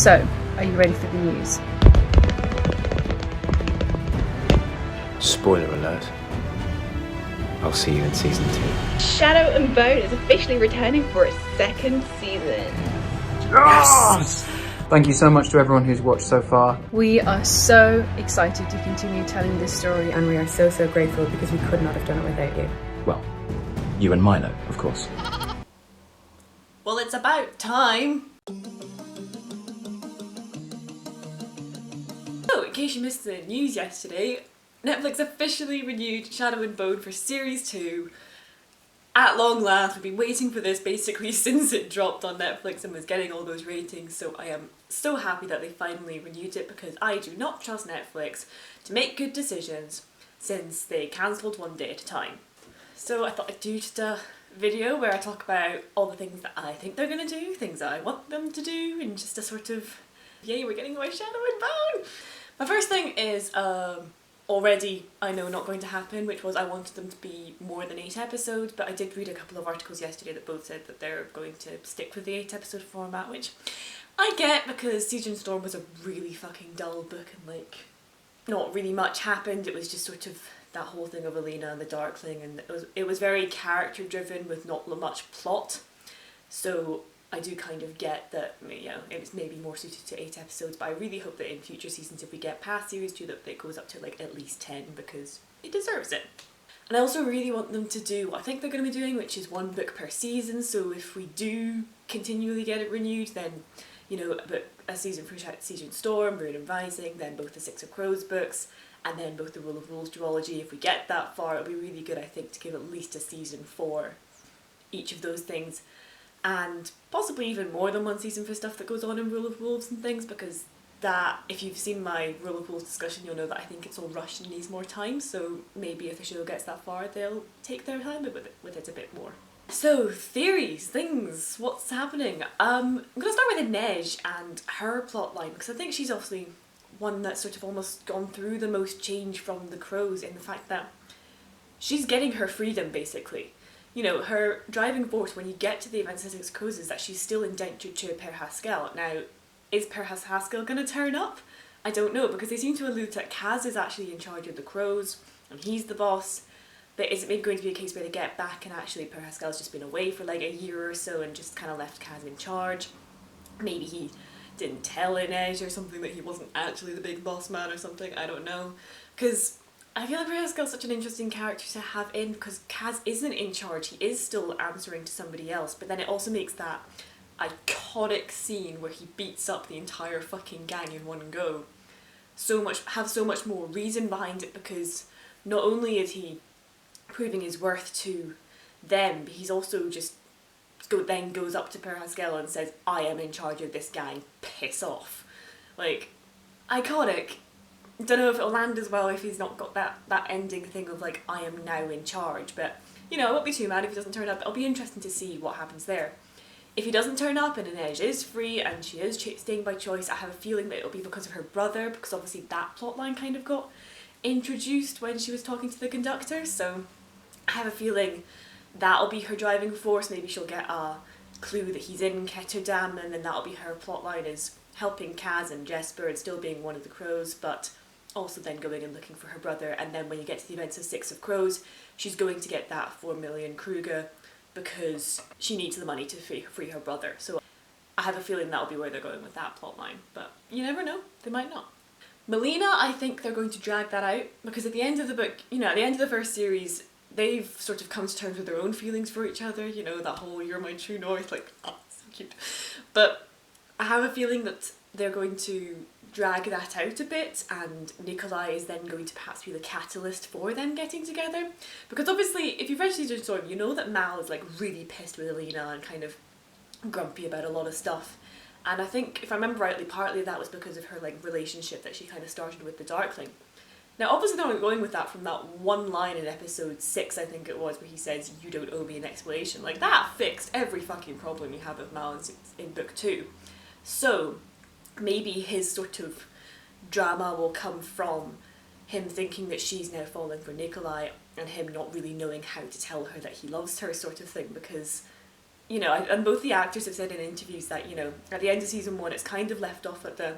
So, are you ready for the news? Spoiler alert. I'll see you in season 2. Shadow and Bone is officially returning for its second season. Yes! Thank you so much to everyone who's watched so far. We are so excited to continue telling this story, and we are so grateful because we could not have done it without you. Well, you and Milo, of course. Well, it's about time. So, in case you missed the news yesterday, Netflix officially renewed Shadow and Bone for Series 2. At long last, we've been waiting for this basically since it dropped on Netflix and was getting all those ratings, so I am so happy that they finally renewed it because I do not trust Netflix to make good decisions since they cancelled one day at a time. So I thought I'd do just a video where I talk about all the things that I think they're going to do, things that I want them to do, and just a sort of, yay, we're getting my Shadow and Bone! My first thing is, already I know not going to happen, which was I wanted them to be more than 8 episodes, but I did read a couple of articles yesterday that both said that they're going to stick with the 8 episode format, which I get because Siege and Storm was a really fucking dull book and like not really much happened. It was just sort of that whole thing of Elena and the Darkling, and it was very character driven with not much plot. So I do kind of get that, you know, it was maybe more suited to 8 episodes, but I really hope that in future seasons, if we get past series 2, that it goes up to like at least 10 because it deserves it. And I also really want them to do what I think they're going to be doing, which is 1 book per season. So if we do continually get it renewed, then, you know, a season for Siege and Storm, Ruin and Rising, then both the Six of Crows books, and then both the Rule of Wolves duology. If we get that far, it'll be really good, I think, to give at least a season for each of those things. And possibly even more than 1 season for stuff that goes on in Rule of Wolves and things, because that, if you've seen my Rule of Wolves discussion, you'll know that I think it's all rushed and needs more time, so maybe if the show gets that far, they'll take their time with it a bit more. So, theories, things, what's happening? I'm going to start with Inej and her plotline, because I think she's obviously one that's sort of almost gone through the most change from the Crows in the fact that she's getting her freedom, basically. You know, her driving force when you get to the events of Six Crows is that she's still indentured to Per Haskell. Now, is Per Haskell going to turn up? I don't know, because they seem to allude that Kaz is actually in charge of the Crows, and he's the boss. But is it maybe going to be a case where they get back and actually Per Haskell's just been away for like a year or so and just kind of left Kaz in charge? Maybe he didn't tell Inej or something that he wasn't actually the big boss man or something, I don't know. Because I feel like Per Haskell's such an interesting character to have in because Kaz isn't in charge, he is still answering to somebody else, but then it also makes that iconic scene where he beats up the entire fucking gang in one go have so much more reason behind it, because not only is he proving his worth to them, but he's also just then goes up to Per Haskell and says, I am in charge of this gang, piss off. Like, iconic. Don't know if it'll land as well if he's not got that ending thing of like, I am now in charge, but you know, I won't be too mad if he doesn't turn up. It'll be interesting to see what happens there. If he doesn't turn up and Inej is free and she is staying by choice, I have a feeling that it'll be because of her brother, because obviously that plotline kind of got introduced when she was talking to the conductor, so I have a feeling that'll be her driving force. Maybe she'll get a clue that he's in Ketterdam, and then that'll be her plotline, is helping Kaz and Jesper and still being one of the Crows, but also then going and looking for her brother. And then when you get to the events of Six of Crows, she's going to get that 4 million Kruger because she needs the money to free her brother. So I have a feeling that'll be where they're going with that plotline, but you never know, they might not. Melina, I think they're going to drag that out, because at the end of the book, you know, at the end of the first series, they've sort of come to terms with their own feelings for each other, you know, that whole you're my true north, like, oh, so cute. But I have a feeling that they're going to drag that out a bit, and Nikolai is then going to perhaps be the catalyst for them getting together. Because obviously, if you've read Siege and Storm, you know that Mal is like really pissed with Elena and kind of grumpy about a lot of stuff. And I think, if I remember rightly, partly that was because of her like relationship that she kind of started with the Darkling. Now obviously they're not going with that from that one line in episode 6, I think it was, where he says, you don't owe me an explanation. Like, that fixed every fucking problem you have with Mal in book 2. So maybe his sort of drama will come from him thinking that she's now falling for Nikolai and him not really knowing how to tell her that he loves her, sort of thing, because you know, and both the actors have said in interviews that, you know, at the end of season 1 it's kind of left off at the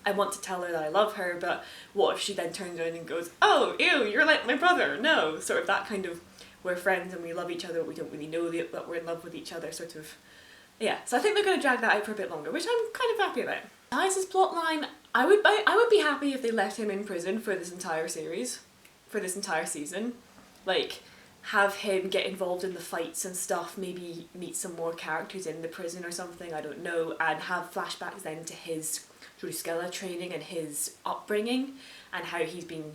I want to tell her that I love her, but what if she then turns around and goes, oh, ew, you're like my brother, no, sort of that kind of, we're friends and we love each other, but we don't really know that we're in love with each other sort of, yeah. So I think they're going to drag that out for a bit longer, which I'm kind of happy about. Ty's plotline, I would be happy if they left him in prison for this entire series, for this entire season. Like, have him get involved in the fights and stuff, maybe meet some more characters in the prison or something, I don't know, and have flashbacks then to his Drusilla training and his upbringing and how he's been,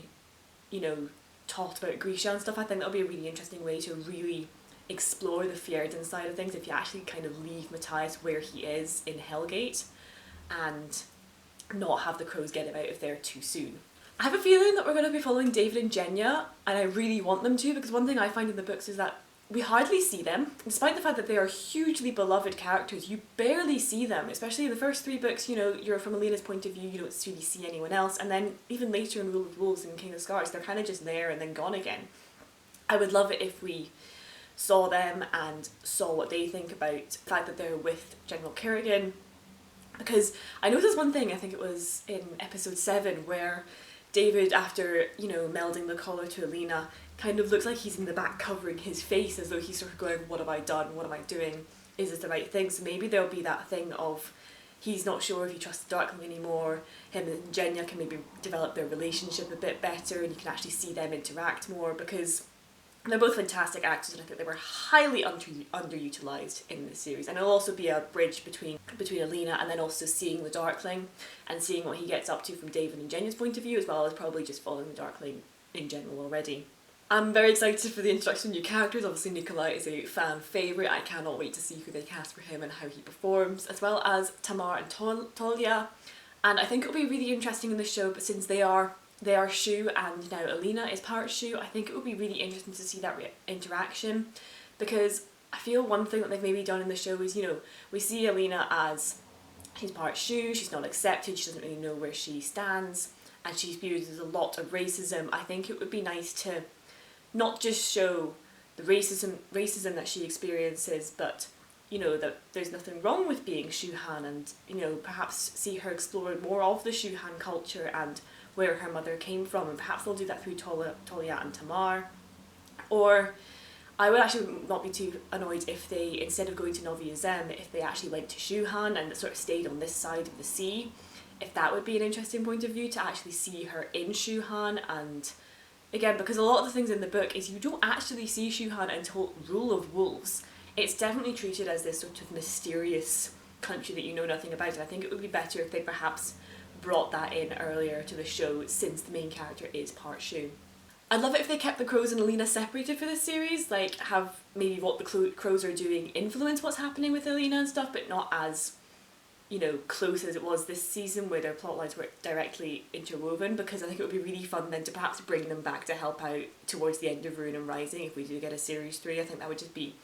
you know, taught about Grisha and stuff. I think that'll be a really interesting way to really explore the Fjerdan side of things if you actually kind of leave Matthias where he is in Hellgate and not have the crows get him out of there too soon. I have a feeling that we're going to be following David and Genya, and I really want them to, because one thing I find in the books is that we hardly see them. Despite the fact that they are hugely beloved characters, you barely see them, especially in the first 3 books. You know, you're from Elena's point of view, you don't really see anyone else, and then even later in Rule of Wolves and King of Scars, they're kind of just there and then gone again. I would love it if we saw them and saw what they think about the fact that they're with General Kerrigan, because I noticed one thing, I think it was in episode 7, where David, after, you know, melding the collar to Elena, kind of looks like he's in the back covering his face as though he's sort of going, what have I done, what am I doing, is this the right thing? So maybe there'll be that thing of he's not sure if he trusts the Darkling anymore, him and Genya can maybe develop their relationship a bit better and you can actually see them interact more, because they're both fantastic actors and I think they were highly underutilised in this series. And it'll also be a bridge between Elena and then also seeing the Darkling and seeing what he gets up to from David and Genya's point of view, as well as probably just following the Darkling in general already. I'm very excited for the introduction of new characters. Obviously Nikolai is a fan favourite. I cannot wait to see who they cast for him and how he performs, as well as Tamar and Tolya. And I think it'll be really interesting in the show, but since they are Shu and now Elena is part Shu, I think it would be really interesting to see that interaction, because I feel one thing that they've maybe done in the show is, you know, we see Elena as she's part Shu, she's not accepted, she doesn't really know where she stands, and she experiences a lot of racism. I think it would be nice to not just show the racism that she experiences, but, you know, that there's nothing wrong with being Shuhan, and, you know, perhaps see her explore more of the Shuhan culture and where her mother came from, and perhaps they'll do that through Tolya and Tamar. Or I would actually not be too annoyed if they, instead of going to Novi Azem, if they actually went to Shuhan and sort of stayed on this side of the sea. If that would be an interesting point of view, to actually see her in Shuhan. And again, because a lot of the things in the book is you don't actually see Shuhan until Rule of Wolves. It's definitely treated as this sort of mysterious country that you know nothing about, and I think it would be better if they perhaps brought that in earlier to the show, since the main character is part Shu. I'd love it if they kept the crows and Elena separated for this series, like have maybe what the crows are doing influence what's happening with Elena and stuff, but not as, you know, close as it was this season where their plotlines were directly interwoven, because I think it would be really fun then to perhaps bring them back to help out towards the end of Ruin and Rising if we do get a series 3. I think that would just be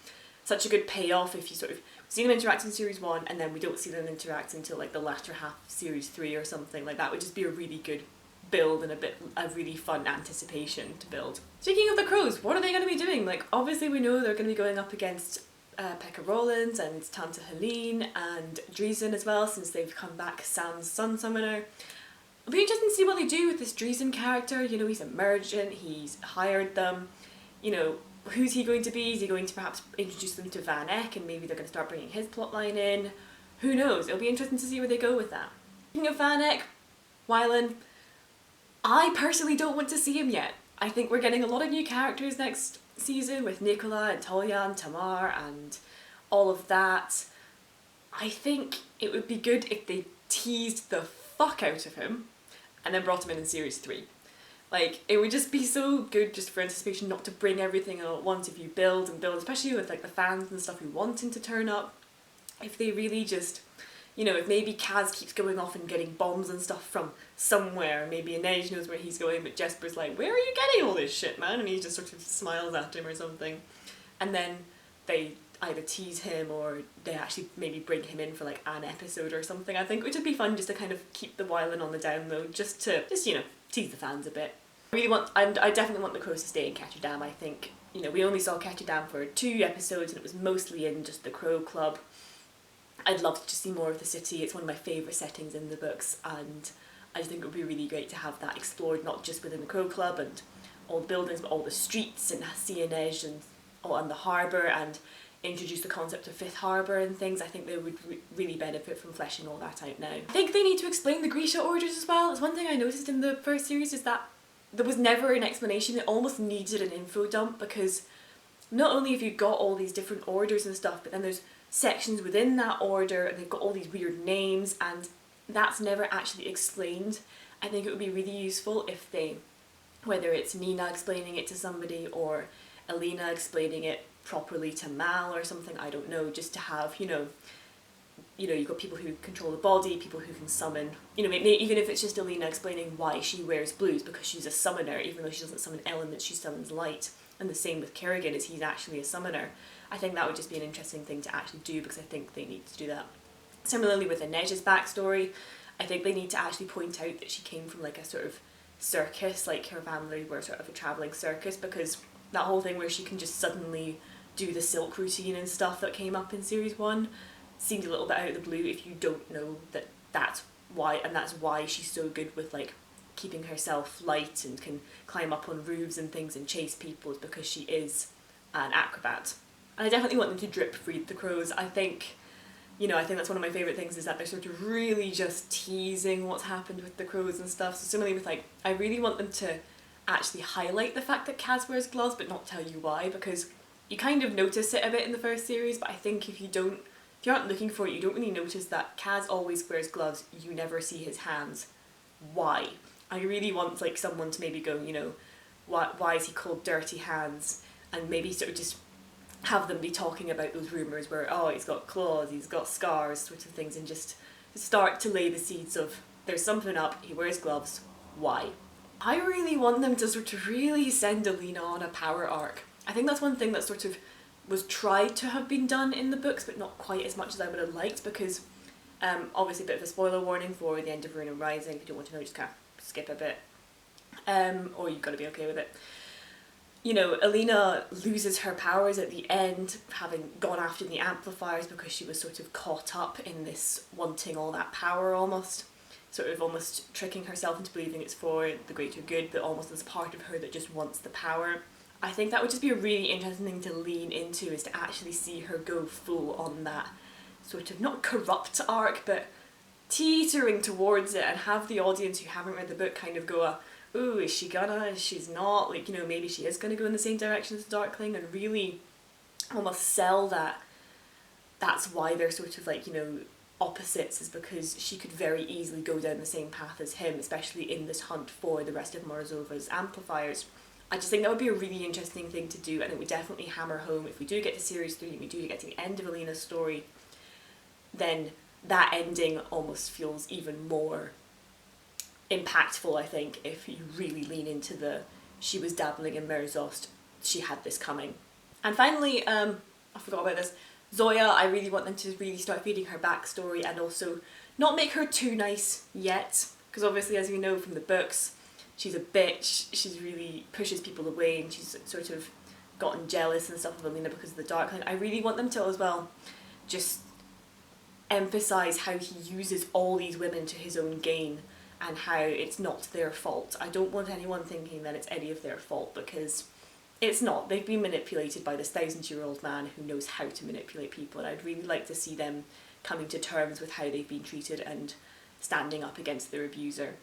such a good payoff if you sort of see them interact in series 1 and then we don't see them interact until like the latter half of series 3 or something. Like that would just be a really good build and a really fun anticipation to build. Speaking of the crows, what are they going to be doing? Like, obviously we know they're going to be going up against Pekka Rollins and Tanta Helene and Driesen as well, since they've come back Sam's Sun Summoner. It'll be interesting to see what they do with this Driesen character. You know, he's a merchant, he's hired them, you know, who's he going to be? Is he going to perhaps introduce them to Van Eck and maybe they're going to start bringing his plotline in? Who knows? It'll be interesting to see where they go with that. Speaking of Van Eck, Wylan, I personally don't want to see him yet. I think we're getting a lot of new characters next season with Nicola and Tolya and Tamar and all of that. I think it would be good if they teased the fuck out of him and then brought him in series 3. Like, it would just be so good just for anticipation, not to bring everything all at once if you build and build, especially with like the fans and stuff who want him to turn up. If they really just, you know, if maybe Kaz keeps going off and getting bombs and stuff from somewhere, maybe Inej knows where he's going, but Jesper's like, where are you getting all this shit, man? And he just sort of smiles at him or something. And then they either tease him or they actually maybe bring him in for like an episode or something. I think it would just be fun just to kind of keep the Wylan on the down low, just you know, tease the fans a bit. I definitely want the crows to stay in Ketterdam. I think you know, we only saw Ketterdam for 2 episodes and it was mostly in just the Crow Club. I'd love to see more of the city. It's one of my favourite settings in the books, and I just think it would be really great to have that explored, not just within the Crow Club and all the buildings, but all the streets and Sea-Edge and the harbour, and introduce the concept of Fifth Harbour and things. I think they would really benefit from fleshing all that out now. I think they need to explain the Grisha orders as well. It's one thing I noticed in the first series is that there was never an explanation. It almost needed an info dump, because not only have you got all these different orders and stuff, but then there's sections within that order and they've got all these weird names, and that's never actually explained. I think it would be really useful if they, whether it's Nina explaining it to somebody or Alina explaining it properly to Mal or something, I don't know, just to have, you know, you've got people who control the body, people who can summon, you know, even if it's just Alina explaining why she wears blues, because she's a summoner, even though she doesn't summon elements, she summons light. And the same with Kerrigan, as he's actually a summoner. I think that would just be an interesting thing to actually do, because I think they need to do that. Similarly with Inej's backstory, I think they need to actually point out that she came from like a sort of circus, like her family were sort of a travelling circus, because that whole thing where she can just suddenly do the silk routine and stuff that came up in series 1 seemed a little bit out of the blue if you don't know that that's why, and that's why she's so good with like keeping herself light and can climb up on roofs and things and chase people, is because she is an acrobat. And I definitely want them to drip feed the crows. I think, you know, I think that's one of my favourite things, is that they're sort of really just teasing what's happened with the crows and stuff. So similarly with like, I really want them to actually highlight the fact that Kaz wears gloves but not tell you why, because you kind of notice it a bit in the first series, but I think if you aren't looking for it, you don't really notice that Kaz always wears gloves, you never see his hands. Why? I really want like someone to maybe go, you know, why is he called Dirty Hands? And maybe sort of just have them be talking about those rumours where, oh, he's got claws, he's got scars, sort of things, and just start to lay the seeds of, there's something up, he wears gloves, why? I really want them to sort of really send Alina on a power arc. I think that's one thing that sort of was tried to have been done in the books, but not quite as much as I would have liked, because obviously a bit of a spoiler warning for the end of Rune Rising. If you don't want to know, just kind of skip a bit, or you've got to be okay with it. You know, Alina loses her powers at the end, having gone after the amplifiers, because she was sort of caught up in this wanting all that power, almost tricking herself into believing it's for the greater good, but almost as part of her that just wants the power. I think that would just be a really interesting thing to lean into, is to actually see her go full on that sort of, not corrupt arc, but teetering towards it, and have the audience who haven't read the book kind of go, ooh, is she gonna, is she's not, like, you know, maybe she is gonna go in the same direction as the Darkling, and really almost sell that that's why they're sort of like, you know, opposites, is because she could very easily go down the same path as him, especially in this hunt for the rest of Morozovan's amplifiers. I just think that would be a really interesting thing to do, and it would definitely hammer home, if we do get to series 3 and we do get to the end of Alina's story, then that ending almost feels even more impactful, I think, if you really lean into the, she was dabbling in Merzost, she had this coming. And finally, I forgot about this, Zoya, I really want them to really start feeding her backstory, and also not make her too nice yet, because obviously, as we know from the books, she's a bitch, she's really pushes people away, and she's sort of gotten jealous and stuff of Alina because of the Darkling. I really want them to as well just emphasise how he uses all these women to his own gain, and how it's not their fault. I don't want anyone thinking that it's any of their fault, because it's not. They've been manipulated by this 1,000-year-old man who knows how to manipulate people, and I'd really like to see them coming to terms with how they've been treated and standing up against their abuser.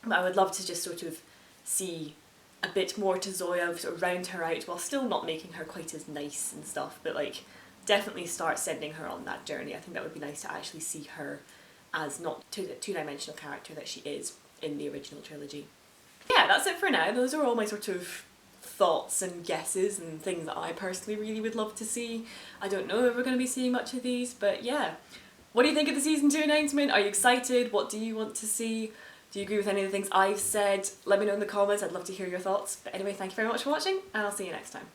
But I would love to just sort of see a bit more to Zoya, sort of round her out, while still not making her quite as nice and stuff, but like definitely start sending her on that journey. I think that would be nice to actually see her as not the two-dimensional character that she is in the original trilogy. Yeah, that's it for now. Those are all my sort of thoughts and guesses and things that I personally really would love to see. I don't know if we're going to be seeing much of these, but yeah. What do you think of the season 2 announcement? Are you excited? What do you want to see? Do you agree with any of the things I've said? Let me know in the comments. I'd love to hear your thoughts. But anyway, thank you very much for watching, and I'll see you next time.